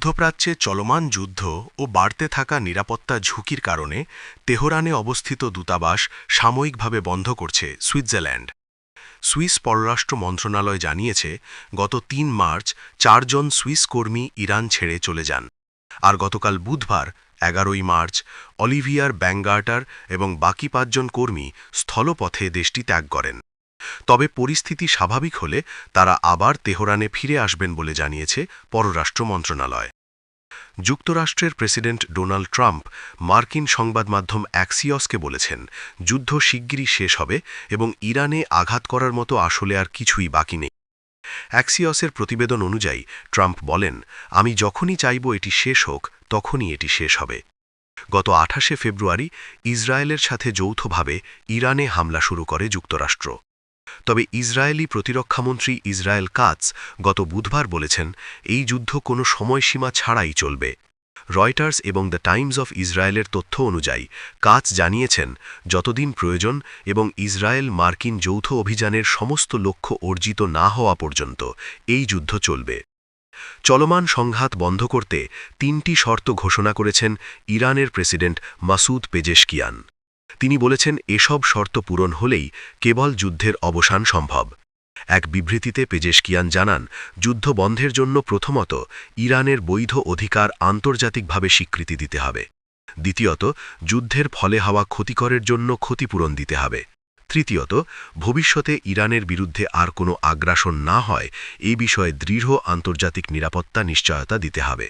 মধ্যপ্রাচ্যে চলমান যুদ্ধ ও বাড়তে থাকা নিরাপত্তা ঝুঁকির কারণে তেহরানে অবস্থিত দূতাবাস সাময়িকভাবে বন্ধ করছে সুইজারল্যান্ড। সুইস পররাষ্ট্র মন্ত্রণালয় জানিয়েছে, গত ৩ মার্চ ৪ জন সুইস কর্মী ইরান ছেড়ে চলে যান। আর গতকাল বুধবার ১১ই মার্চ অলিভিয়ার ব্যাঙ্গার্টার এবং বাকি ৫ জন কর্মী স্থলপথে দেশটি ত্যাগ করেন। তবে পরিস্থিতি স্বাভাবিক হলে তারা আবার তেহরানে ফিরে আসবেন বলে জানিয়েছে পররাষ্ট্র মন্ত্রণালয়। যুক্তরাষ্ট্রের প্রেসিডেন্ট ডোনাল্ড ট্রাম্প মার্কিন সংবাদ মাধ্যম অ্যাক্সিওসকে বলেছেন, যুদ্ধ শিগগিরই শেষ হবে এবং ইরানে আঘাত করার মতো আসলে আর কিছুই বাকি নেই। অ্যাক্সিওসের প্রতিবেদন অনুযায়ী ট্রাম্প বলেন, আমি যখনই চাইব এটি শেষ হোক, তখনই এটি শেষ হবে। গত ২৮শে ফেব্রুয়ারি ইসরায়েলের সাথে যৌথভাবে ইরানে হামলা শুরু করে যুক্তরাষ্ট্র। তবে ইসরায়েলি প্রতিরক্ষামন্ত্রী ইসরায়েল কাতস গত বুধবার বলেছেন, এই যুদ্ধ কোনো সময়সীমা ছাড়াই চলবে। রয়টার্স এবং দ্য টাইমস অফ ইসরায়েলের তথ্য অনুযায়ী কাতস জানিয়েছেন, যতদিন প্রয়োজন এবং ইসরায়েল মার্কিন যৌথ অভিযানের সমস্ত লক্ষ্য অর্জিত না হওয়া পর্যন্ত এই যুদ্ধ চলবে। চলমান সংঘাত বন্ধ করতে ৩টি শর্ত ঘোষণা করেছেন ইরানের প্রেসিডেন্ট মাসুদ পেজেশকিয়ান। তিনি বলেছেন, এসব শর্ত পূরণ হলেই কেবল যুদ্ধের অবসান সম্ভব। এক বিবৃতিতে পেজেশকিয়ান জানান, যুদ্ধ বন্ধের জন্য প্রথমত ইরানের বৈধ অধিকার আন্তর্জাতিকভাবে স্বীকৃতি দিতে হবে। দ্বিতীয়ত, যুদ্ধের ফলে হওয়া ক্ষতিকরের জন্য ক্ষতিপূরণ দিতে হবে। তৃতীয়ত, ভবিষ্যতে ইরানের বিরুদ্ধে আর কোনো আগ্রাসন না হয় এই বিষয়ে দৃঢ় আন্তর্জাতিক নিরাপত্তা নিশ্চয়তা দিতে হবে।